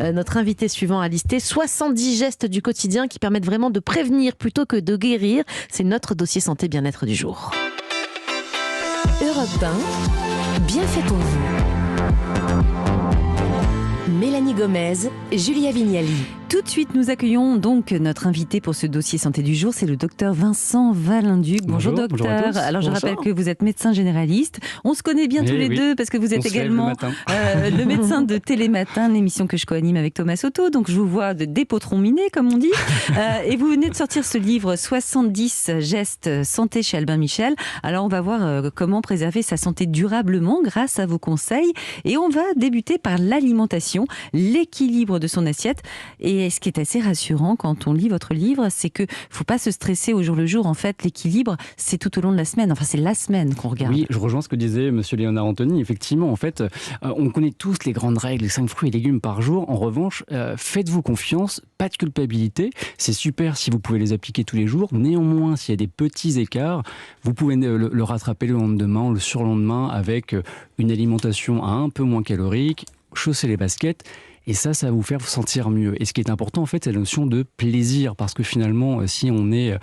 Notre invité suivant a listé 70 gestes du quotidien qui permettent vraiment de prévenir plutôt que de guérir. C'est notre dossier santé bien-être du jour. Europe 1, bien fait pour vous. Mélanie Gomez, Julia Vignali. Tout de suite, nous accueillons donc notre invité pour ce dossier santé du jour, c'est le docteur Vincent Valenduc. Bonjour docteur. Bonjour à tous. Alors je rappelle que vous êtes médecin généraliste. On se connaît bien tous les deux parce que vous êtes également le médecin de Télématin, l'émission que je co-anime avec Thomas Soto. Donc je vous vois des potrons minés, comme on dit. Et vous venez de sortir ce livre 70 gestes santé chez Albin Michel. Alors on va voir comment préserver sa santé durablement grâce à vos conseils. Et on va débuter par l'alimentation, l'équilibre de son assiette. Et ce qui est assez rassurant quand on lit votre livre, c'est qu'il ne faut pas se stresser au jour le jour. En fait, l'équilibre, c'est tout au long de la semaine. Enfin, c'est la semaine qu'on regarde. Oui, je rejoins ce que disait monsieur Léonard Anthony. Effectivement, en fait, on connaît tous les grandes règles, les 5 fruits et légumes par jour. En revanche, faites-vous confiance, pas de culpabilité. C'est super si vous pouvez les appliquer tous les jours. Néanmoins, s'il y a des petits écarts, vous pouvez le rattraper le lendemain, le surlendemain, avec une alimentation un peu moins calorique, chausser les baskets. Et ça va vous faire vous sentir mieux. Et ce qui est important, en fait, c'est la notion de plaisir. Parce que finalement, si on est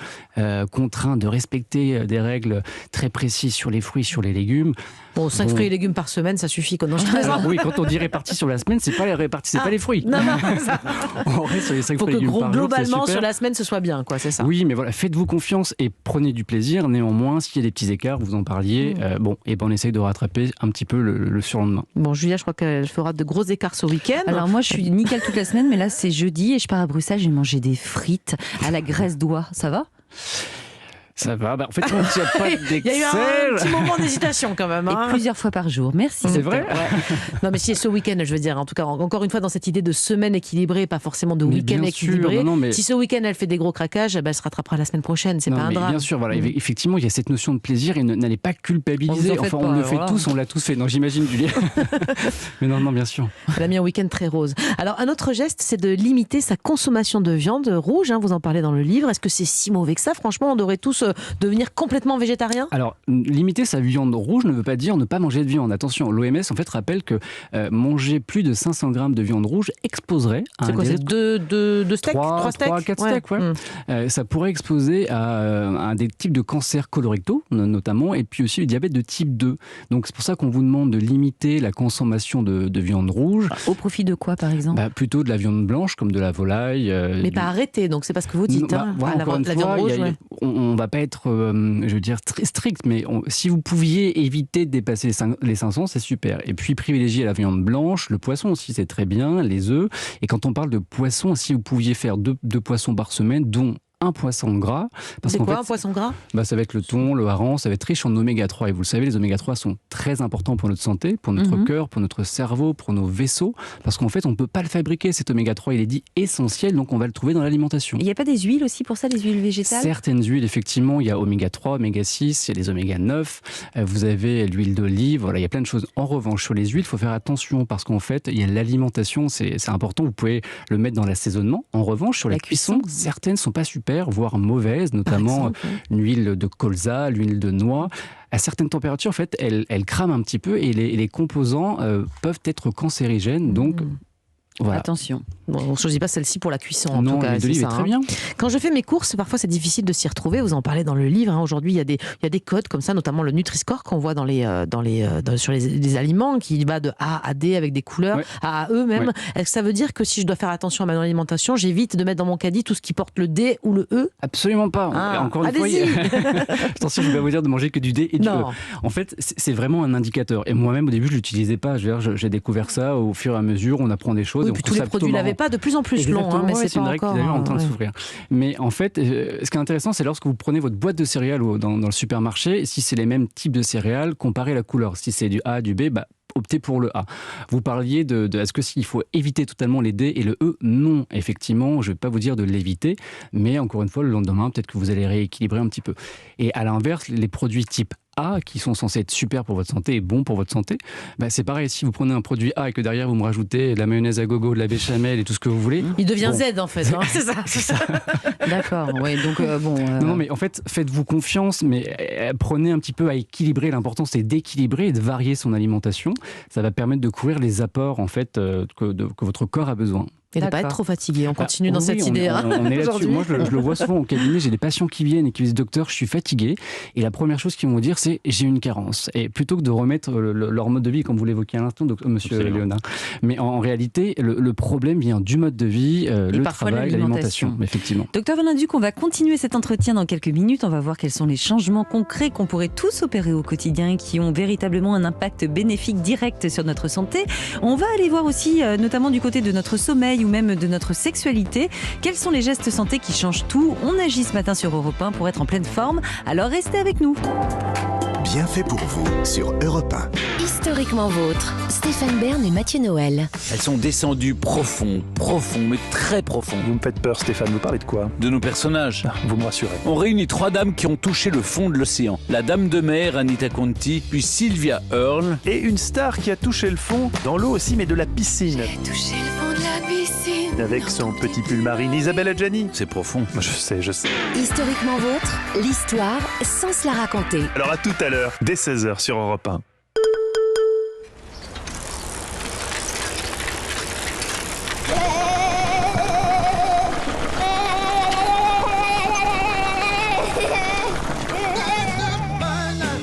contraint de respecter des règles très précises sur les fruits, sur les légumes... Bon, 5 fruits et légumes par semaine, ça suffit. Alors oui, quand on dit réparti sur la semaine, c'est pas les répartis, c'est pas les fruits. Non. On reste sur les 5 fruits et légumes par jour, globalement, sur la semaine, ce soit bien, quoi, c'est ça. Oui, mais voilà, faites-vous confiance et prenez du plaisir. Néanmoins, s'il y a des petits écarts, vous en parliez, on essaye de rattraper un petit peu le surlendemain. Bon, Julia, je crois qu'elle fera de gros écarts ce week-end. Alors moi, je suis nickel toute la semaine, mais là, c'est jeudi et je pars à Bruxelles, j'ai mangé des frites à la graisse d'oie. Ça va ? Ça va, en fait, on ne tient pas d'Excel. Il y a eu un petit moment d'hésitation quand même. Et plusieurs fois par jour. Merci. C'est vrai. Non, mais si ce week-end, je veux dire, en tout cas, encore une fois, dans cette idée de semaine équilibrée, pas forcément de week-end équilibré. Si ce week-end, elle fait des gros craquages, elle se rattrapera la semaine prochaine. C'est pas un drame. Bien sûr, voilà. Effectivement, il y a cette notion de plaisir et n'allez pas culpabiliser. On le fait tous, on l'a tous fait. Non, j'imagine, Julie. Mais non, bien sûr. Elle a mis un week-end très rose. Alors, un autre geste, c'est de limiter sa consommation de viande rouge. Vous en parlez dans le livre. Est-ce que c'est si mauvais que ça ? Franchement, on devrait tous devenir complètement végétarien ? Alors, limiter sa viande rouge ne veut pas dire ne pas manger de viande. Attention, l'OMS en fait rappelle que manger plus de 500 grammes de viande rouge exposerait à c'est deux steaks, 3 steaks, 4 steaks, ouais. Ça pourrait exposer à des types de cancers colorectaux notamment, et puis aussi le diabète de type 2. Donc c'est pour ça qu'on vous demande de limiter la consommation de viande rouge. Au profit de quoi, par exemple ? Plutôt de la viande blanche, comme de la volaille. Mais pas arrêter, donc c'est pas ce que vous dites. La viande rouge, on va pas être, je veux dire, très strict, mais si vous pouviez éviter de dépasser les 500, c'est super. Et puis privilégier la viande blanche, le poisson aussi, c'est très bien, les œufs. Et quand on parle de poisson, si vous pouviez faire deux poissons par semaine, dont un poisson gras. C'est quoi un poisson gras ? Ça va être le thon, le hareng, ça va être riche en oméga 3. Et vous le savez, les oméga 3 sont très importants pour notre santé, pour notre cœur, pour notre cerveau, pour nos vaisseaux. Parce qu'en fait, on ne peut pas le fabriquer, cet oméga 3. Il est dit essentiel, donc on va le trouver dans l'alimentation. Il n'y a pas des huiles aussi pour ça, des huiles végétales ? Certaines huiles, effectivement. Il y a oméga 3, oméga 6, il y a des oméga 9. Vous avez l'huile d'olive. Voilà, il y a plein de choses. En revanche, sur les huiles, il faut faire attention parce qu'en fait, il y a l'alimentation, c'est important. Vous pouvez le mettre dans l'assaisonnement. En revanche, sur la cuisson, certaines ne sont pas super, voire mauvaises, notamment l'huile de colza, l'huile de noix. À certaines températures, en fait, elles crament un petit peu et les composants peuvent être cancérigènes. Donc, voilà. Attention. Bon, on ne choisit pas celle-ci pour la cuisson, en non, tout cas. L'huile d'olive est très bien. Quand je fais mes courses, parfois c'est difficile de s'y retrouver. Vous en parlez dans le livre. Aujourd'hui, il y a des codes comme ça, notamment le Nutri-Score qu'on voit sur les aliments, qui va de A à D avec des couleurs, A à E même. Est-ce que ça veut dire que si je dois faire attention à ma alimentation, j'évite de mettre dans mon caddie tout ce qui porte le D ou le E ? Absolument pas. Encore une fois, attention, je ne vais pas vous dire de manger que du D et du E. En fait, c'est vraiment un indicateur. Et moi-même, au début, je ne l'utilisais pas. J'ai découvert ça au fur et à mesure. On apprend des choses. Oui, puis tous les produits l'avaient pas, de plus en plus long, mais c'est pas encore... en train de s'ouvrir. Mais en fait, ce qui est intéressant, c'est lorsque vous prenez votre boîte de céréales dans le supermarché, si c'est les mêmes types de céréales, comparez la couleur. Si c'est du A, du B, optez pour le A. Vous parliez de est-ce qu'il faut éviter totalement les D et le E ? Non, effectivement, je ne vais pas vous dire de l'éviter, mais encore une fois, le lendemain, peut-être que vous allez rééquilibrer un petit peu. Et à l'inverse, les produits type A qui sont censés être super pour votre santé et bons pour votre santé, c'est pareil, si vous prenez un produit A et que derrière vous me rajoutez de la mayonnaise à gogo, de la béchamel et tout ce que vous voulez... Il devient Z en fait, hein. C'est ça. D'accord, oui, donc Non, mais en fait, faites-vous confiance, mais prenez un petit peu à équilibrer. L'important, c'est d'équilibrer et de varier son alimentation. Ça va permettre de couvrir les apports en fait, que votre corps a besoin. Et de ne pas être trop fatigué. On continue dans cette idée. On est là-dessus. Moi, je le vois souvent au cabinet. J'ai des patients qui viennent et qui disent « Docteur, je suis fatigué ». Et la première chose qu'ils vont dire, c'est « J'ai une carence ». Et plutôt que de remettre leur mode de vie, comme vous l'évoquiez à l'instant, monsieur Léonard. Mais en réalité, le problème vient du mode de vie, le travail, l'alimentation. Effectivement. Docteur Valenduc, on va continuer cet entretien dans quelques minutes. On va voir quels sont les changements concrets qu'on pourrait tous opérer au quotidien et qui ont véritablement un impact bénéfique direct sur notre santé. On va aller voir aussi, notamment du côté de notre sommeil ou même de notre sexualité. Quels sont les gestes santé qui changent tout? On agit ce matin sur Europe 1 pour être en pleine forme. Alors restez avec nous. Bien fait pour vous sur Europe 1. Historiquement vôtre, Stéphane Bern et Mathieu Noël. Elles sont descendues profond, mais très profond. Vous me faites peur, Stéphane. Vous parlez de quoi? De nos personnages. Vous me rassurez. On réunit 3 dames qui ont touché le fond de l'océan. La dame de mer, Anita Conti, puis Sylvia Earle. Et une star qui a touché le fond, dans l'eau aussi, mais de la piscine. Touché le fond de la piscine. Avec son petit pull marine, Isabelle Adjani. C'est profond. Je sais. Historiquement vôtre, l'histoire sans se la raconter. Alors à tout à l'heure, dès 16h sur Europe 1.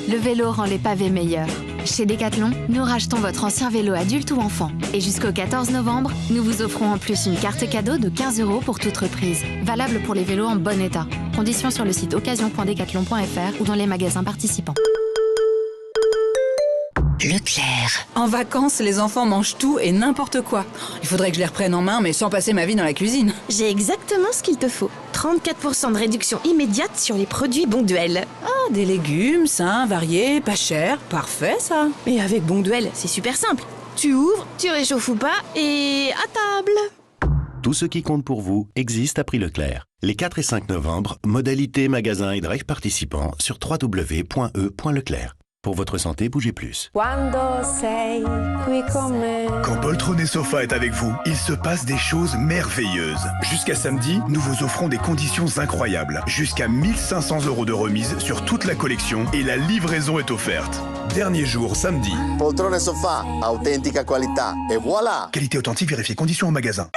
Le vélo rend les pavés meilleurs. Chez Decathlon, nous rachetons votre ancien vélo adulte ou enfant. Et jusqu'au 14 novembre, nous vous offrons en plus une carte cadeau de 15 € pour toute reprise. Valable pour les vélos en bon état. Conditions sur le site occasion.decathlon.fr ou dans les magasins participants. Leclerc. En vacances, les enfants mangent tout et n'importe quoi. Il faudrait que je les reprenne en main, mais sans passer ma vie dans la cuisine. J'ai exactement ce qu'il te faut. 34% de réduction immédiate sur les produits Bonduelle. Ah, des légumes, sains, variés, pas chers. Parfait, ça. Et avec Bonduelle, c'est super simple. Tu ouvres, tu réchauffes ou pas, et à table. Tout ce qui compte pour vous existe à prix Leclerc. Les 4 et 5 novembre, modalités, magasins et drive participants sur www.e.leclerc. Pour votre santé, bougez plus. Quand Poltron Sofa est avec vous, il se passe des choses merveilleuses. Jusqu'à samedi, nous vous offrons des conditions incroyables. Jusqu'à 1500 € de remise sur toute la collection et la livraison est offerte. Dernier jour, samedi. Poltrone Sofa, authentica qualità. Et voilà! Qualité authentique, vérifiez conditions en magasin.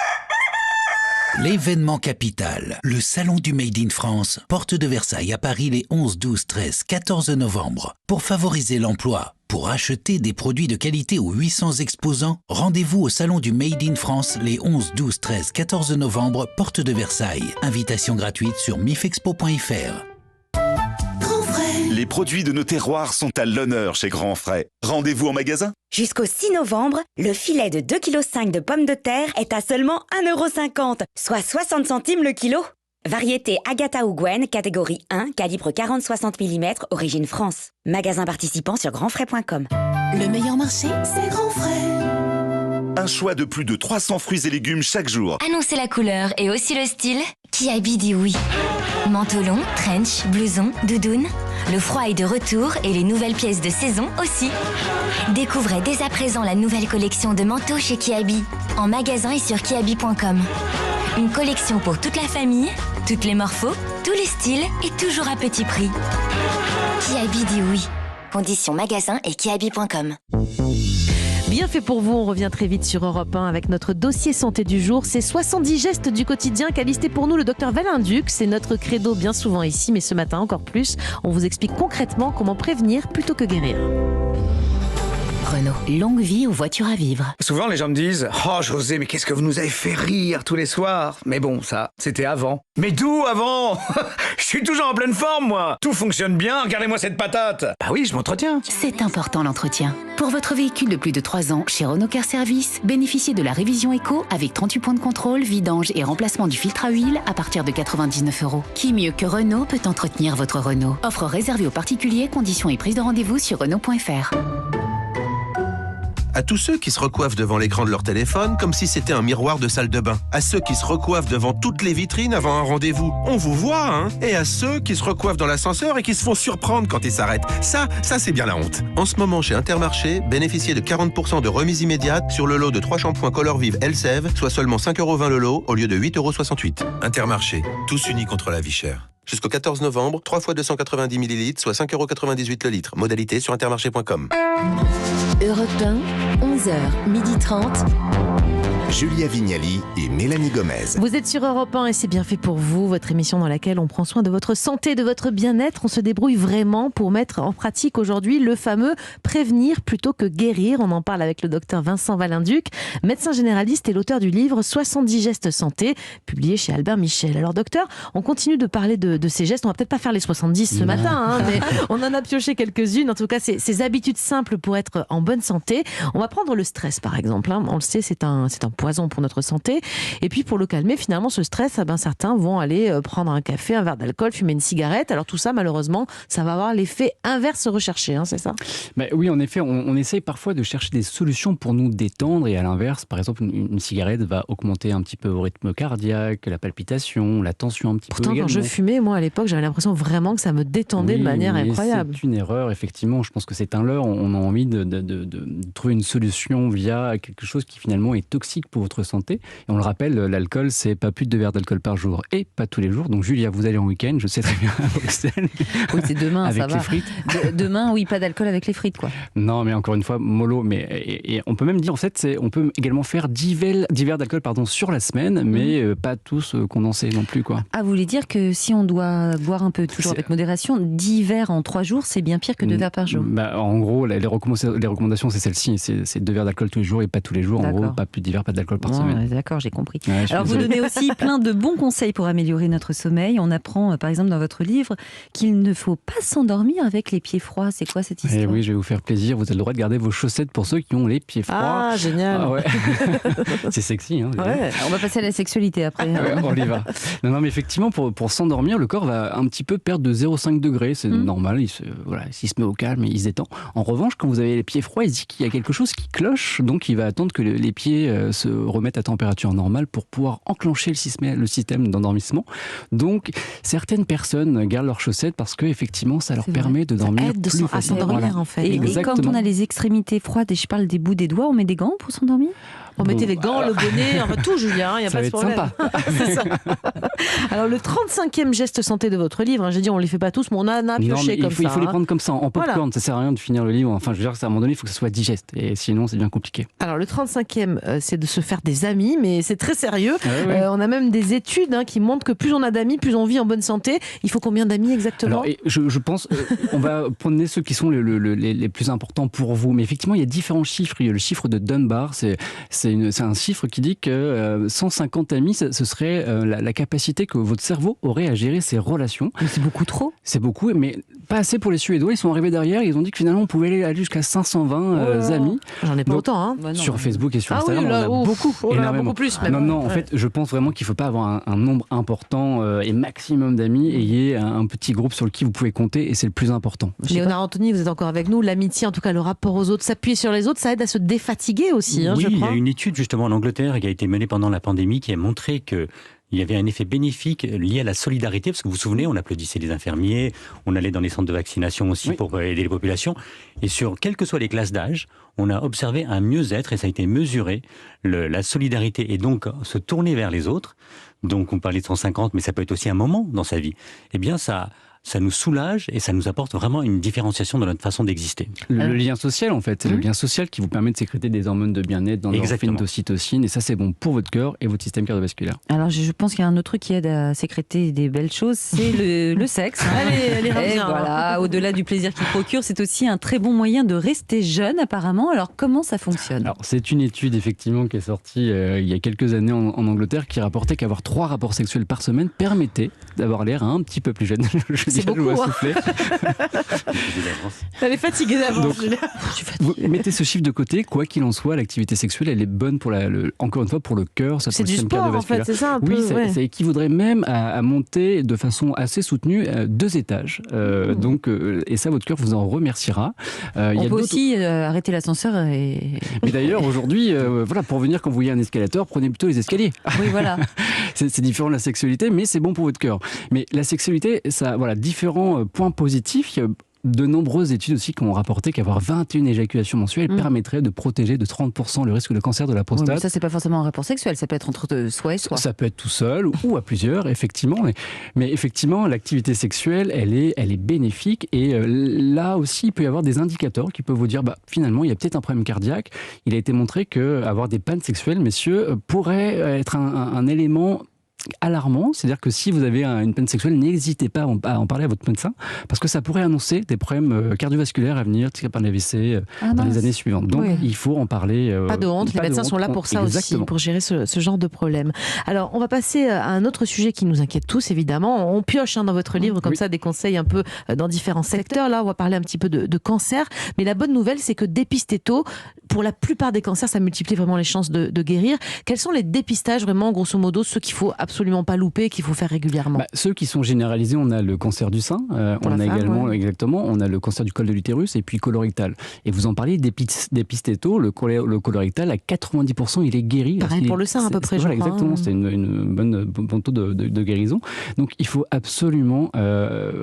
L'événement capital, le Salon du Made in France, porte de Versailles à Paris les 11, 12, 13, 14 novembre. Pour favoriser l'emploi, pour acheter des produits de qualité aux 800 exposants, rendez-vous au Salon du Made in France les 11, 12, 13, 14 novembre, porte de Versailles. Invitation gratuite sur mifexpo.fr. Les produits de nos terroirs sont à l'honneur chez Grand Frais. Rendez-vous en magasin. Jusqu'au 6 novembre, le filet de 2,5 kg de pommes de terre est à seulement 1,50 €, soit 60 centimes le kilo. Variété Agatha ou Gwen, catégorie 1, calibre 40-60 mm, origine France. Magasin participant sur grandfrais.com. Le meilleur marché, c'est Grand Frais. Un choix de plus de 300 fruits et légumes chaque jour. Annoncez la couleur et aussi le style. Kiabi dit oui. Manteau long, trench, blouson, doudoune. Le froid est de retour et les nouvelles pièces de saison aussi. Découvrez dès à présent la nouvelle collection de manteaux chez Kiabi, en magasin et sur kiabi.com. Une collection pour toute la famille, toutes les morphos, tous les styles et toujours à petit prix. Kiabi dit oui. Conditions magasin et kiabi.com. Bien fait pour vous, on revient très vite sur Europe 1 avec notre dossier santé du jour. C'est 70 gestes du quotidien qu'a listé pour nous le docteur Valenduc. C'est notre credo bien souvent ici, mais ce matin encore plus. On vous explique concrètement comment prévenir plutôt que guérir. Renault, longue vie aux voitures à vivre. Souvent les gens me disent « Oh José, mais qu'est-ce que vous nous avez fait rire tous les soirs ?» Mais bon, ça, c'était avant. Mais d'où avant? Je suis toujours en pleine forme, moi. Tout fonctionne bien, regardez-moi cette patate. Bah oui, je m'entretiens. C'est important l'entretien. Pour votre véhicule de plus de 3 ans, chez Renault Car Service, bénéficiez de la révision éco avec 38 points de contrôle, vidange et remplacement du filtre à huile à partir de 99 €. Qui mieux que Renault peut entretenir votre Renault? Offre réservée aux particuliers, conditions et prise de rendez-vous sur Renault.fr. À tous ceux qui se recoiffent devant l'écran de leur téléphone comme si c'était un miroir de salle de bain. À ceux qui se recoiffent devant toutes les vitrines avant un rendez-vous. On vous voit, hein. Et à ceux qui se recoiffent dans l'ascenseur et qui se font surprendre quand ils s'arrêtent. Ça c'est bien la honte. En ce moment, chez Intermarché, bénéficiez de 40% de remise immédiate sur le lot de 3 shampoings Color Vive Elseve, soit seulement 5,20€ le lot au lieu de 8,68€. Intermarché, tous unis contre la vie chère. Jusqu'au 14 novembre, 3 fois 290 ml, soit 5,98€ le litre. Modalité sur intermarché.com. Europe 1, 11h, 12h30. Julia Vignali et Mélanie Gomez. Vous êtes sur Europe 1 et c'est bien fait pour vous, votre émission dans laquelle on prend soin de votre santé, de votre bien-être. On se débrouille vraiment pour mettre en pratique aujourd'hui le fameux prévenir plutôt que guérir. On en parle avec le docteur Vincent Valenduc, médecin généraliste et l'auteur du livre 70 gestes santé, publié chez Albert Michel. Alors docteur, on continue de parler de ces gestes. On va peut-être pas faire les 70 ce matin, mais on en a pioché quelques-unes. En tout cas, ces habitudes simples pour être en bonne santé. On va prendre le stress par exemple. On le sait, c'est un poison pour notre santé. Et puis pour le calmer, finalement, ce stress, certains vont aller prendre un café, un verre d'alcool, fumer une cigarette. Alors tout ça, malheureusement, ça va avoir l'effet inverse recherché, c'est ça ? Oui, en effet, on essaye parfois de chercher des solutions pour nous détendre et à l'inverse, par exemple, une cigarette va augmenter un petit peu au rythme cardiaque, la palpitation, la tension un petit peu également. Pourtant, quand je fumais, moi à l'époque, j'avais l'impression vraiment que ça me détendait de manière incroyable. C'est une erreur, effectivement. Je pense que c'est un leurre. On a envie de trouver une solution via quelque chose qui finalement est toxique pour votre santé. Et on le rappelle, l'alcool, c'est pas plus de 2 verres d'alcool par jour et pas tous les jours. Donc Julia, vous allez en week-end, je sais très bien à Bruxelles. Oui, c'est demain, avec ça les va. Frites. Demain, oui, pas d'alcool avec les frites, quoi. Non, mais encore une fois, mollo. Mais et on peut même dire, en fait, on peut également faire 10 verres d'alcool sur la semaine, mais pas tous condensés non plus, quoi. Ah, vous voulez dire que si on doit boire un peu, toujours avec modération, 10 verres en 3 jours, c'est bien pire que 2 verres par jour? En gros, les recommandations, c'est celle-ci. C'est 2 verres d'alcool tous les jours et pas tous les jours. En gros, pas plus de 10 verres, pas d'alcool par semaine. D'accord, j'ai compris. Ouais, alors vous donnez aussi plein de bons conseils pour améliorer notre sommeil. On apprend par exemple dans votre livre qu'il ne faut pas s'endormir avec les pieds froids. C'est quoi cette histoire? Oui, je vais vous faire plaisir. Vous avez le droit de garder vos chaussettes pour ceux qui ont les pieds froids. Ah, génial. Ah, ouais. C'est sexy. Ouais. On va passer à la sexualité après. On y va. Non, mais effectivement, pour s'endormir, le corps va un petit peu perdre de 0,5 degrés. C'est normal. Il se met au calme et il se détend. En revanche, quand vous avez les pieds froids, il dit qu'il y a quelque chose qui cloche. Donc, il va attendre que les pieds se remettent à température normale pour pouvoir enclencher le système d'endormissement. Donc, certaines personnes gardent leurs chaussettes parce que effectivement, ça leur permet de dormir plus facilement. À s'endormir, en fait. Et quand on a les extrémités froides, et je parle des bouts des doigts, on met des gants pour s'endormir? On mettait les gants, le bonnet, tout, Julien, il n'y a pas de problème. C'est ça. Alors, le 35e geste santé de votre livre, j'ai dit, on ne les fait pas tous, mais on a pioché comme ça. Il faut les prendre comme ça, en popcorn. Ça ne sert à rien de finir le livre. Enfin, je veux dire, à un moment donné, il faut que ce soit digeste. Et sinon, c'est bien compliqué. Alors, le 35e, c'est de se faire des amis, mais c'est très sérieux. On a même des études qui montrent que plus on a d'amis, plus on vit en bonne santé. Il faut combien d'amis exactement? Alors, je pense, on va prendre ceux qui sont les plus importants pour vous. Mais effectivement, il y a différents chiffres. Il y a le chiffre de Dunbar, c'est un chiffre qui dit que 150 amis, ce serait la capacité que votre cerveau aurait à gérer ses relations. Mais c'est beaucoup trop. C'est beaucoup, mais pas assez pour les Suédois. Ils sont arrivés derrière, ils ont dit que finalement on pouvait aller jusqu'à 520 amis. J'en ai pas autant. Sur Facebook et sur Instagram, on en a beaucoup. Énormément. Beaucoup plus. Même. Non, en fait, je pense vraiment qu'il ne faut pas avoir un nombre important et maximum d'amis. Ayez un petit groupe sur lequel vous pouvez compter et c'est le plus important. Léonard Anthony, vous êtes encore avec nous. L'amitié, en tout cas le rapport aux autres, s'appuyer sur les autres, ça aide à se défatiguer aussi, je crois. Il y a une étude justement en Angleterre qui a été menée pendant la pandémie qui a montré que il y avait un effet bénéfique lié à la solidarité, parce que vous vous souvenez, on applaudissait les infirmiers, on allait dans les centres de vaccination aussi pour aider les populations, et sur quelles que soient les classes d'âge, on a observé un mieux-être, et ça a été mesuré, la solidarité, et donc se tourner vers les autres, donc on parlait de 150, mais ça peut être aussi un moment dans sa vie, eh bien ça nous soulage et ça nous apporte vraiment une différenciation dans notre façon d'exister. Le lien social, en fait, c'est le lien social qui vous permet de sécréter des hormones de bien-être, d'endorphines, d'ocytocine, et ça c'est bon pour votre cœur et votre système cardiovasculaire. Alors je pense qu'il y a un autre truc qui aide à sécréter des belles choses, c'est le sexe. Allez, voilà, au-delà du plaisir qu'il procure, c'est aussi un très bon moyen de rester jeune apparemment. Alors comment ça fonctionne? Alors c'est une étude effectivement qui est sortie il y a quelques années en Angleterre qui rapportait qu'avoir 3 rapports sexuels par semaine permettait d'avoir l'air un petit peu plus jeune. C'est beaucoup. Elle est fatiguée d'avance. Vous mettez ce chiffre de côté, quoi qu'il en soit, l'activité sexuelle, elle est bonne encore une fois pour le cœur, ça c'est du sport en fait, c'est ça un peu. Oui, ça équivaudrait même à monter de façon assez soutenue 2 étages. Donc, et ça, votre cœur vous en remerciera. On peut aussi arrêter l'ascenseur l'ascenseur est... Mais d'ailleurs, aujourd'hui, voilà, pour venir, quand vous voyez un escalator, prenez plutôt les escaliers. Oui, voilà. C'est différent de la sexualité, mais c'est bon pour votre cœur. Mais la sexualité, ça a voilà, différents points positifs. Il y a de nombreuses études aussi qui ont rapporté qu'avoir 21 éjaculations mensuelles permettrait de protéger de 30% le risque de cancer de la prostate. Oui, mais ça, c'est pas forcément un rapport sexuel, ça peut être entre soi et soi. Ça peut être tout seul ou à plusieurs, effectivement. Mais effectivement, l'activité sexuelle, elle est bénéfique. Et là aussi, il peut y avoir des indicateurs qui peuvent vous dire, finalement, il y a peut-être un problème cardiaque. Il a été montré qu'avoir des pannes sexuelles, messieurs, pourrait être un élément alarmant, c'est-à-dire que si vous avez une peine sexuelle, n'hésitez pas à en parler à votre médecin, parce que ça pourrait annoncer des problèmes cardiovasculaires à venir, par l'AVC dans les années suivantes. Donc il faut en parler. Pas de honte, les médecins sont là pour ça aussi, pour gérer ce genre de problème. Alors, on va passer à un autre sujet qui nous inquiète tous, évidemment. On pioche dans votre livre, comme ça, des conseils un peu dans différents secteurs. Là, on va parler un petit peu de cancer, mais la bonne nouvelle, c'est que dépister tôt, pour la plupart des cancers, ça multiplie vraiment les chances de guérir. Quels sont les dépistages, vraiment, grosso modo, ceux qu'il faut absolument pas louper, qu'il faut faire régulièrement? Ceux qui sont généralisés, on a le cancer du sein, on a également, exactement, on a le cancer du col de l'utérus et puis colorectal. Et vous en parlez, dépister tôt, le colorectal, à 90%, il est guéri. Pareil pour le sein, à peu près, je crois. Exactement, c'est une bon taux de guérison. Donc, il faut absolument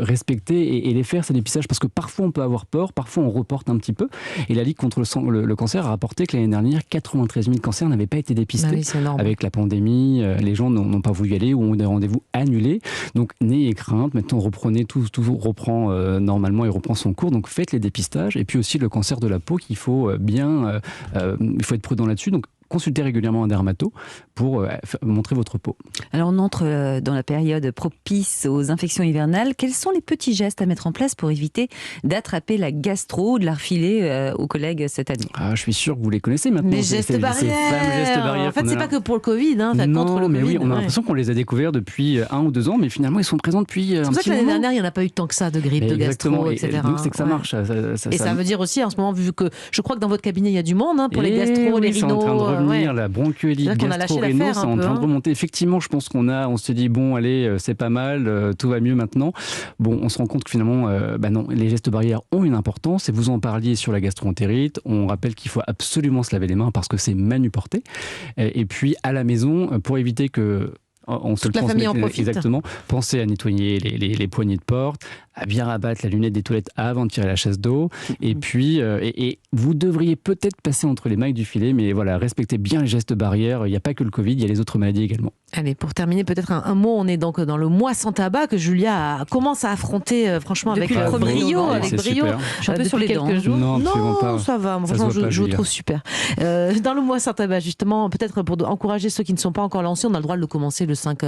respecter et les faire, ces dépistages, parce que parfois, on peut avoir peur, parfois, on reporte un petit peu. Et la Ligue contre le cancer a rapporté que l'année dernière, 93 000 cancers n'avaient pas été dépistés. Oui, c'est énorme. Avec la pandémie, les gens n'ont pas voulu y aller ou ont des rendez-vous annulés. Donc, n'ayez crainte. Maintenant, reprenez tout reprend normalement et reprend son cours. Donc, faites les dépistages. Et puis aussi le cancer de la peau qu'il faut il faut être prudent là-dessus. Donc, consultez régulièrement un dermato pour montrer votre peau. Alors on entre dans la période propice aux infections hivernales. Quels sont les petits gestes à mettre en place pour éviter d'attraper la gastro ou de la refiler aux collègues cette année? Je suis sûr que vous les connaissez maintenant. Les gestes barrières. En fait, c'est pas que pour le Covid. Non, contre le mais COVID, oui, on a l'impression qu'on les a découverts depuis 1 ou 2 ans, mais finalement ils sont présents depuis un petit moment. C'est pour ça que l'année dernière, il n'y en a pas eu tant que ça de grippe, de gastro, etc. Donc c'est que ça marche. Ça veut dire aussi en ce moment, vu que je crois que dans votre cabinet, il y a du monde pour les gastro, les rhinos. C'est en train de revenir, la bronchiolite, gastro-rhino, c'est en train de remonter. Effectivement, je pense on se dit, bon, allez, c'est pas mal, tout va mieux maintenant. Bon, on se rend compte que finalement, non, les gestes barrières ont une importance, et vous en parliez sur la gastro-entérite. On rappelle qu'il faut absolument se laver les mains parce que c'est manuporté. Et puis, à la maison, pour éviter que on se le transmet exactement. Pensez à nettoyer les poignées de porte, à bien rabattre la lunette des toilettes avant de tirer la chasse d'eau. Et puis, et vous devriez peut-être passer entre les mailles du filet, mais voilà, respectez bien les gestes barrières. Il n'y a pas que le Covid, il y a les autres maladies également. Allez, pour terminer, peut-être un mot. On est donc dans le mois sans tabac que Julia commence à affronter, franchement, depuis avec brio. Je suis un peu sur les dents. Jours. Non, ça va. Franchement, je vous trouve super. Dans le mois sans tabac, justement, peut-être pour encourager ceux qui ne sont pas encore lancés, on a le droit de le commencer le 5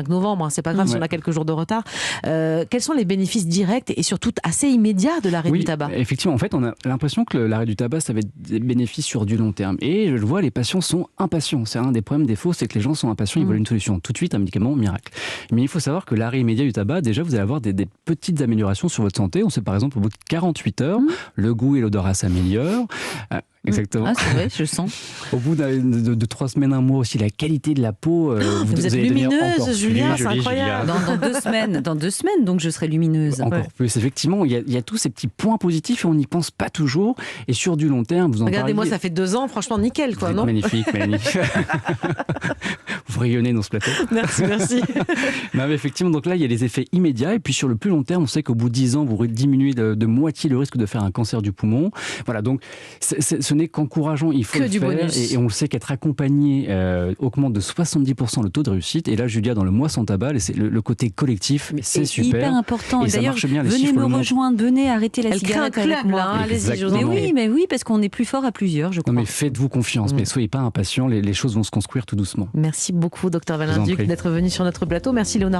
novembre. C'est pas grave si on a quelques jours de retard. Quels sont les bénéfices directs et surtout assez immédiats de l'arrêt du tabac? Effectivement, en fait, on a l'impression que l'arrêt du tabac, ça va être des bénéfices sur du long terme. Et je le vois, les patients sont impatients. C'est un des problèmes défauts, c'est que les gens sont impatients, ils veulent une solution tout de suite, un médicament miracle. Mais il faut savoir que l'arrêt immédiat du tabac, déjà, vous allez avoir des petites améliorations sur votre santé. On sait par exemple, au bout de 48 heures, le goût et l'odorat s'améliorent. Exactement. Ah, c'est vrai, je sens. Au bout de 3 semaines, 1 mois aussi, la qualité de la peau. Vous êtes lumineuse, Julia, c'est incroyable. Dans 2 semaines, donc je serai lumineuse. Encore plus. Effectivement, il y a tous ces petits points positifs et on n'y pense pas toujours. Et sur du long terme, vous en parlez. Regardez-moi, ça fait 2 ans, franchement, nickel, quoi, non? Magnifique, magnifique. Vous rayonnez dans ce plateau. Merci. Non, mais effectivement, donc là, il y a les effets immédiats. Et puis sur le plus long terme, on sait qu'au bout de 10 ans, vous diminuez de moitié le risque de faire un cancer du poumon. Voilà, donc ce n'est qu'encourageant, il faut que le du faire. Bonus. Et on le sait qu'être accompagné augmente de 70% le taux de réussite. Et là, Julia, dans le mois sans tabac, le côté collectif, c'est super. C'est hyper important. Et d'ailleurs, venez me rejoindre, venez arrêter la cigarette avec moi. Allez-y, José. Mais oui, parce qu'on est plus fort à plusieurs, je crois. Non, mais faites-vous confiance, mais soyez pas impatients, les choses vont se construire tout doucement. Merci beaucoup, Dr Valenduc, d'être venu sur notre plateau. Merci, Léonard.